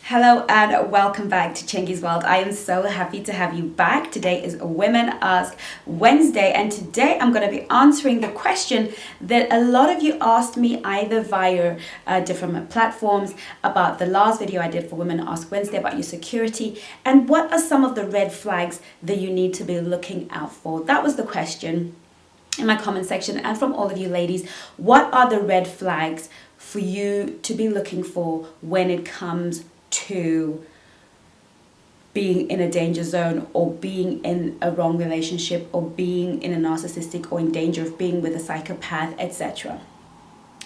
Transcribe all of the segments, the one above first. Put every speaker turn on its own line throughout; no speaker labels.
Hello and welcome back to Chengi's World. I am so happy to have you back. Today is Women Ask Wednesday, and today I'm going to be answering the question that a lot of you asked me either via different platforms about the last video I did for Women Ask Wednesday about your security and what are some of the red flags that you need to be looking out for. That was the question in my comment section, and from all of you ladies, what are the red flags for you to be looking for when it comes to being in a danger zone or being in a wrong relationship or being in a narcissistic or in danger of being with a psychopath, etc.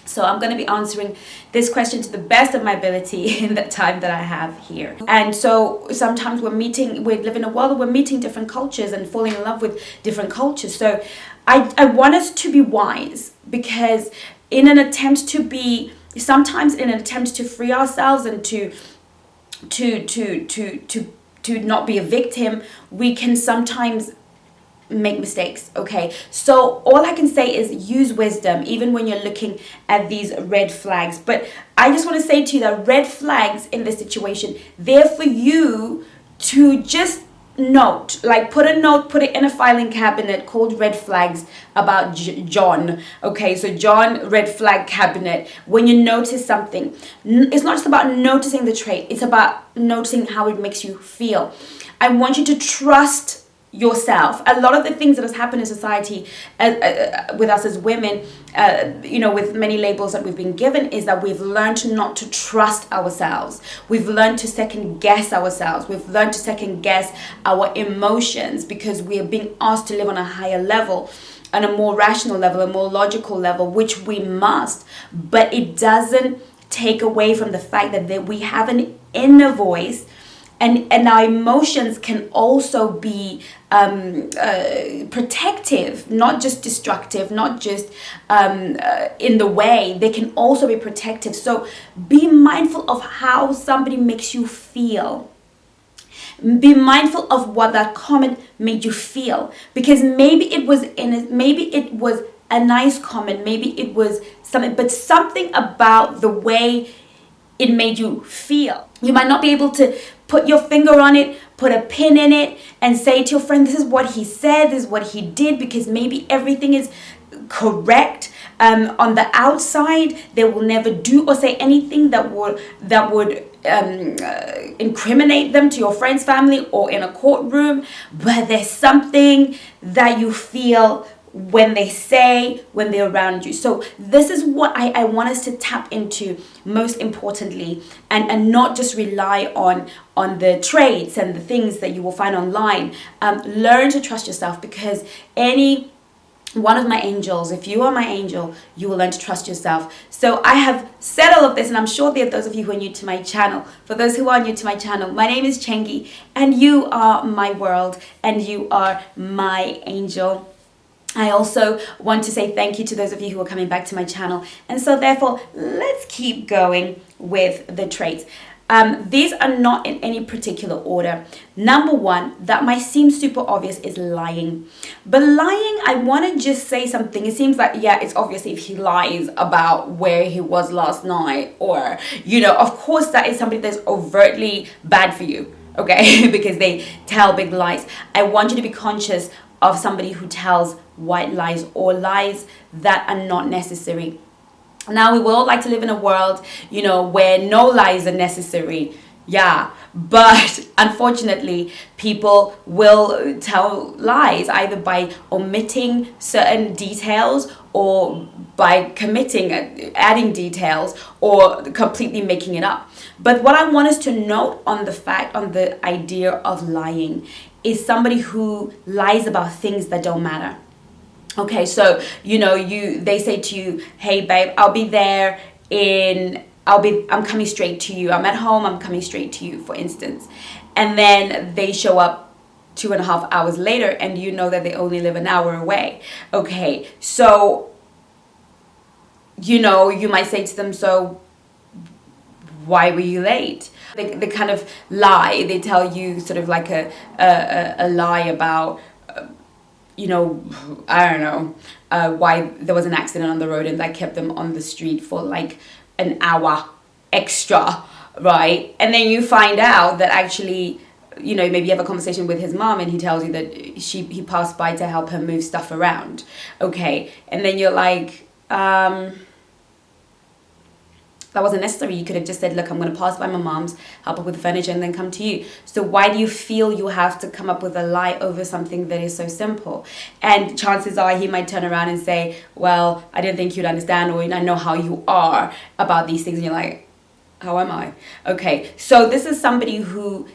So I'm going to be answering this question to the best of my ability in the time that I have here. And so sometimes we live in a world where we're meeting different cultures and falling in love with different cultures. So I want us to be wise, because sometimes in an attempt to free ourselves and to not be a victim, we can sometimes make mistakes. Okay, so all I can say is use wisdom even when you're looking at these red flags. But I just want to say to you that red flags in this situation, they're for you to just note, like put it in a filing cabinet called red flags about John. Okay, so John, red flag cabinet. When you notice something, it's not just about noticing the trait, it's about noticing how it makes you feel. I want you to trust yourself. A lot of the things that has happened in society with us as women, with many labels that we've been given, is that we've learned not to trust ourselves. We've learned to second guess ourselves. We've learned to second guess our emotions because we are being asked to live on a higher level, on a more rational level, a more logical level, which we must. But it doesn't take away from the fact that we have an inner voice. And our emotions can also be protective, not just destructive, not just in the way. They can also be protective. So be mindful of how somebody makes you feel. Be mindful of what that comment made you feel, because maybe it was a nice comment, maybe it was something, but something about the way it made you feel. You might not be able to put your finger on it, put a pin in it, and say to your friend, this is what he said, this is what he did, because maybe everything is correct. On the outside, they will never do or say anything that would incriminate them to your friend's family or in a courtroom. But there's something that you feel when they're around you. So this is what I want us to tap into most importantly, and not just rely on the traits and the things that you will find online. Learn to trust yourself, because any one of my angels, if you are my angel, you will learn to trust yourself. So I have said all of this, and I'm sure there are those of you who are new to my channel. For those who are new to my channel, my name is Chengi, and you are my world, and you are my angel. I also want to say thank you to those of you who are coming back to my channel. And so therefore, let's keep going with the traits. These are not in any particular order. Number one, that might seem super obvious, is lying. But lying, I want to just say something. It seems like, yeah, it's obvious if he lies about where he was last night, or, of course that is somebody that's overtly bad for you, okay? Because they tell big lies. I want you to be conscious of somebody who tells white lies or lies that are not necessary. Now, we would all like to live in a world, where no lies are necessary. Yeah, but unfortunately, people will tell lies either by omitting certain details or by adding details, or completely making it up. But what I want us to note on the idea of lying is somebody who lies about things that don't matter. Okay, so they say to you, hey babe, I'm coming straight to you. I'm at home, I'm coming straight to you, for instance. And then they show up 2.5 hours later, and you know that they only live an hour away. Okay, so you might say to them, so why were you late? They kind of lie. They tell you sort of like a lie about I don't know, why there was an accident on the road and that kept them on the street for like an hour extra. right? And then you find out that actually, you know, maybe you have a conversation with his mom and he tells you that he passed by to help her move stuff around. Okay. And then you're like, that wasn't necessary. You could have just said, look, I'm going to pass by my mom's, help her with the furniture, and then come to you. So why do you feel you have to come up with a lie over something that is so simple? And chances are he might turn around and say, well, I didn't think you'd understand, or I know how you are about these things. And you're like, how am I? Okay, so this is somebody who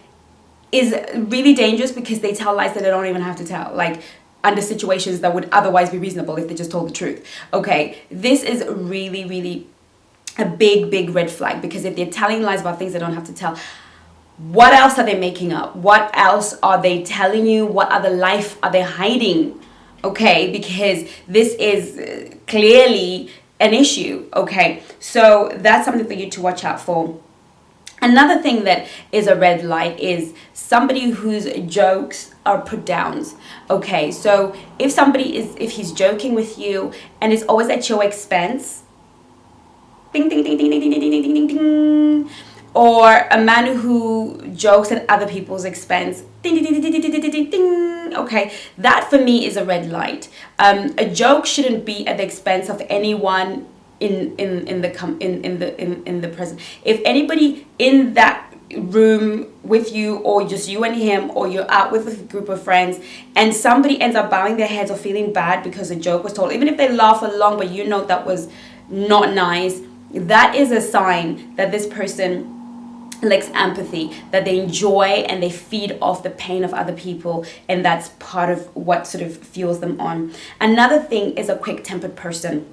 is really dangerous because they tell lies that they don't even have to tell. Like, under situations that would otherwise be reasonable if they just told the truth. Okay, this is really, really a big red flag, because if they're telling lies about things they don't have to tell, what else are they making up? What else are they telling you? What other life are they hiding? Okay, because this is clearly an issue. Okay, so that's something for you to watch out for. Another thing that is a red light is somebody whose jokes are put downs. Okay, so if he's joking with you and it's always at your expense, ding, ding, ding, ding, ding, ding, ding, ding, ding, ding. Or a man who jokes at other people's expense, ding, ding, ding, ding, ding, ding, ding, ding. Okay, that for me is a red light. A joke shouldn't be at the expense of anyone in the present. If anybody in that room with you, or just you and him, or you're out with a group of friends, and somebody ends up bowing their heads or feeling bad because a joke was told, even if they laugh along, but you know that was not nice, that is a sign that this person lacks empathy, that they enjoy and they feed off the pain of other people, and that's part of what sort of fuels them on. Another thing is a quick-tempered person.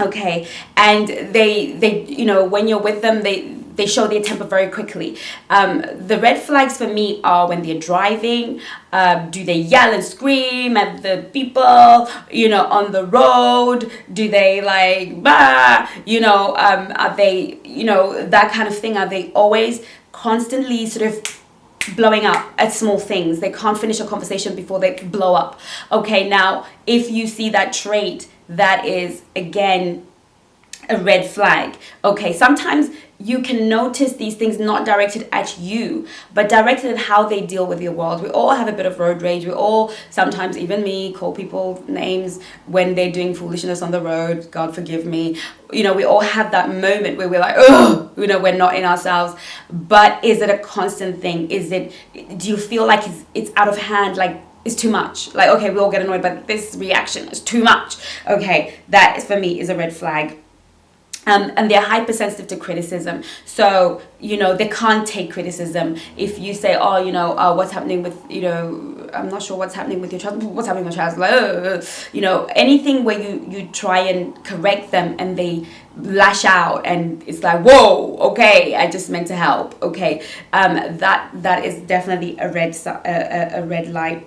Okay, and they you know, when you're with them, they show their temper very quickly. The red flags for me are when they're driving. Do they yell and scream at the people, you know, on the road? Do they like, bah, you know, are they, you know, that kind of thing? Are they always constantly sort of blowing up at small things? They can't finish a conversation before they blow up. Okay, now, if you see that trait, that is, again, a red flag. Okay, sometimes you can notice these things not directed at you, but directed at how they deal with your world. We all have a bit of road rage. We all, sometimes even me, call people names when they're doing foolishness on the road. God forgive me. You know, we all have that moment where we're like, oh, you know, we're not in ourselves. But is it a constant thing? Do you feel like it's out of hand? Like, it's too much? Like, okay, we all get annoyed, but this reaction is too much. Okay, that is, for me, is a red flag. And they're hypersensitive to criticism. So, you know, they can't take criticism. If you say, oh, you know, what's happening with, you know, I'm not sure what's happening with your child. What's happening with your child? Like, you know, anything where you try and correct them and they lash out, and it's like, whoa, okay, I just meant to help. Okay, that is definitely a red light.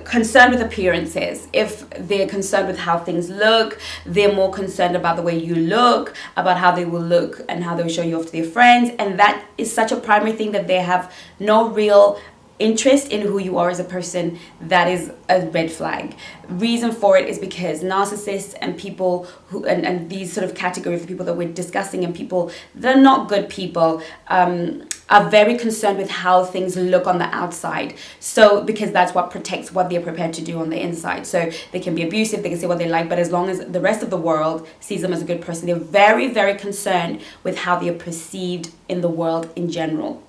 Concerned with appearances. If they're concerned with how things look, they're more concerned about the way you look, about how they will look and how they will show you off to their friends, and that is such a primary thing that they have no real interest in who you are as a person. That is a red flag. Reason for it is because narcissists and people who and these sort of categories of people that we're discussing, and people that are not good people, are very concerned with how things look on the outside. So, because that's what protects what they're prepared to do on the inside. So they can be abusive, they can say what they like, but as long as the rest of the world sees them as a good person, they're very, very concerned with how they're perceived in the world in general.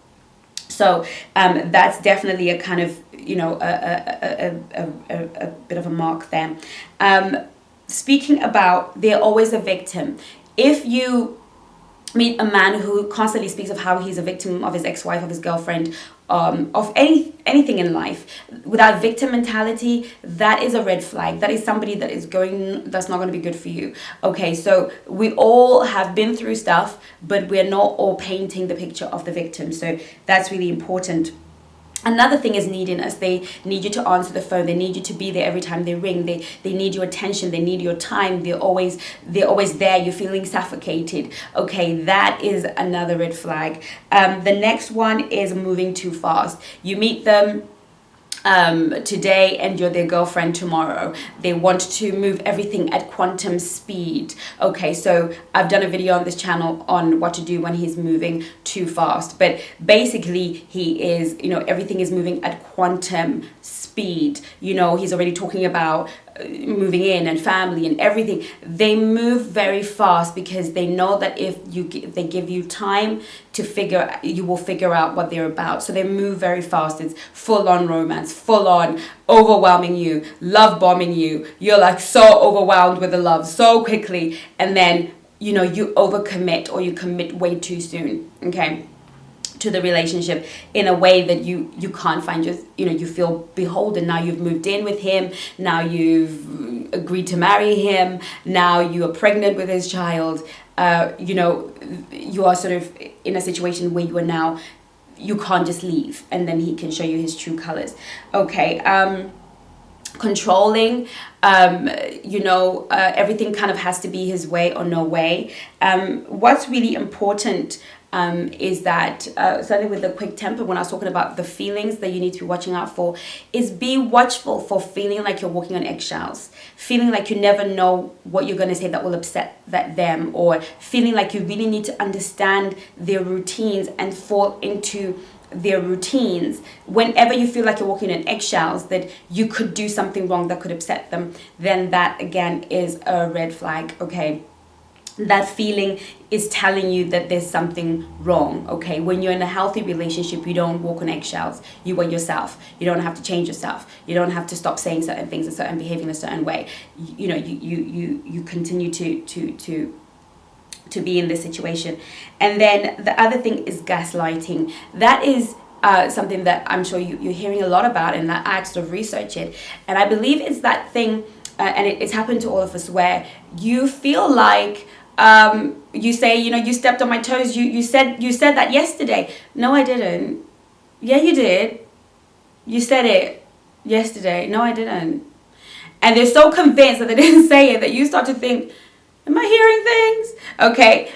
So that's definitely a kind of, you know, a bit of a mark there. Speaking about, they're always a victim. If you meet a man who constantly speaks of how he's a victim of his ex-wife, of his girlfriend, of anything in life, without victim mentality, that is a red flag. That is somebody that's not going to be good for you. Okay, so we all have been through stuff, but we're not all painting the picture of the victim. So that's really important. Another thing is neediness. They need you to answer the phone. They need you to be there every time they ring. They need your attention. They need your time. They're always there. You're feeling suffocated. Okay, that is another red flag. The next one is moving too fast. You meet them, today and you're their girlfriend tomorrow. They want to move everything at quantum speed. Okay, so I've done a video on this channel on what to do when he's moving too fast. But basically, he is, everything is moving at quantum speed. He's already talking about moving in and family and everything. They move very fast because they know that if they give you time to you will figure out what they're about. So they move very fast. It's full on romance, full on overwhelming you, love bombing you. You're like so overwhelmed with the love so quickly, and then you overcommit or you commit way too soon. Okay, to the relationship in a way that you can't find you feel beholden. Now you've moved in with him, now you've agreed to marry him, now you are pregnant with his child. You are sort of in a situation where you can't just leave, and then he can show you his true colors. Okay, controlling, everything kind of has to be his way or no way. What's really important is that, certainly with the quick temper, when I was talking about the feelings that you need to be watching out for, is be watchful for feeling like you're walking on eggshells, feeling like you never know what you're going to say that will upset them, or feeling like you really need to understand their routines and fall into their routines. Whenever you feel like you're walking on eggshells, that you could do something wrong that could upset them, then that again is a red flag. Okay, that feeling is telling you that there's something wrong. Okay, when you're in a healthy relationship, you don't walk on eggshells. You are yourself. You don't have to change yourself. You don't have to stop saying certain things and certain behaving a certain way. You continue to be in this situation. And then the other thing is gaslighting. That is something that I'm sure you're hearing a lot about, and that I had to research it. And I believe it's that thing, and it's happened to all of us, where you feel like you say, you stepped on my toes. You said that yesterday. No, I didn't. Yeah, you did. You said it yesterday. No, I didn't. And they're so convinced that they didn't say it that you start to think, am I hearing things? Okay.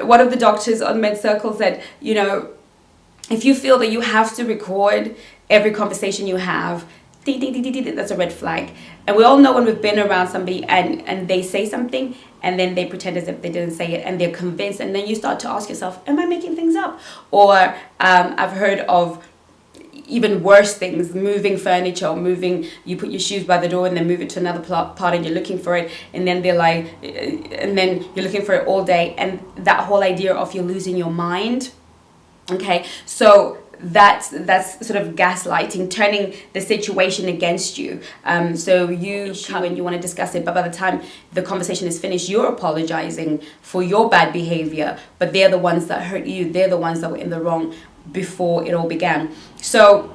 One of the doctors on Med Circle said, if you feel that you have to record every conversation you have, that's a red flag. And we all know when we've been around somebody and they say something and then they pretend as if they didn't say it and they're convinced, and then you start to ask yourself, am I making things up? Or I've heard of even worse things, moving furniture, or you put your shoes by the door and then move it to another part and you're looking for it, and then they're like, and then you're looking for it all day, and that whole idea of you're losing your mind. Okay, so that's sort of gaslighting, turning the situation against you. So you come and you want to discuss it, but by the time the conversation is finished, you're apologizing for your bad behavior, but they're the ones that hurt you. They're the ones that were in the wrong before it all began. So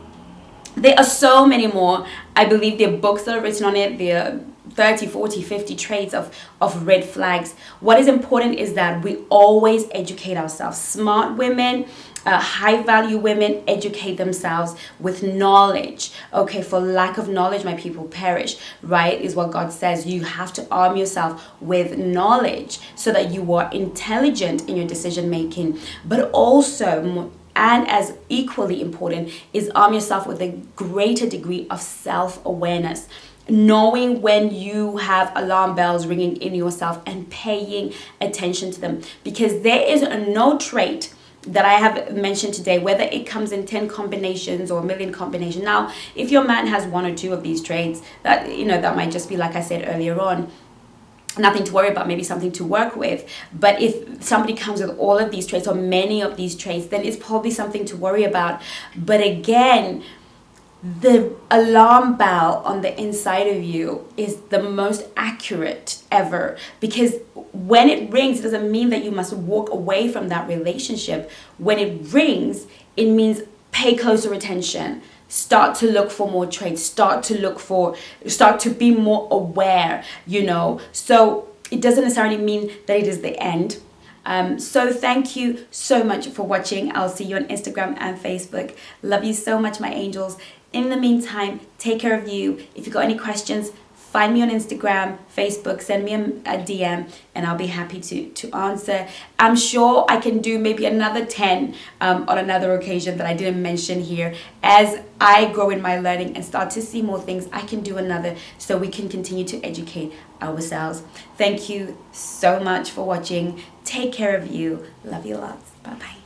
there are so many more. I believe there are books that are written on it. There are 30, 40, 50 traits of red flags. What is important is that we always educate ourselves. Smart women, high value women educate themselves with knowledge. Okay, for lack of knowledge, my people perish, right? Is what God says. You have to arm yourself with knowledge so that you are intelligent in your decision making, but also, and as equally important, is arm yourself with a greater degree of self-awareness. Knowing when you have alarm bells ringing in yourself and paying attention to them. Because there is no trait that I have mentioned today, whether it comes in 10 combinations or a million combinations. Now, if your man has one or two of these traits, that that might just be, like I said earlier on, nothing to worry about, maybe something to work with. But if somebody comes with all of these traits or many of these traits, then it's probably something to worry about. But again, the alarm bell on the inside of you is the most accurate ever, because when it rings, it doesn't mean that you must walk away from that relationship. When it rings, it means pay closer attention. Start to look for more traits. Start to be more aware, So it doesn't necessarily mean that it is the end. So thank you so much for watching. I'll see you on Instagram and Facebook. Love you so much, my angels. In the meantime, take care of you. If you've got any questions, find me on Instagram, Facebook, send me a DM, and I'll be happy to answer. I'm sure I can do maybe another 10 on another occasion that I didn't mention here. As I grow in my learning and start to see more things, I can do another so we can continue to educate ourselves. Thank you so much for watching. Take care of you. Love you lots. Bye bye.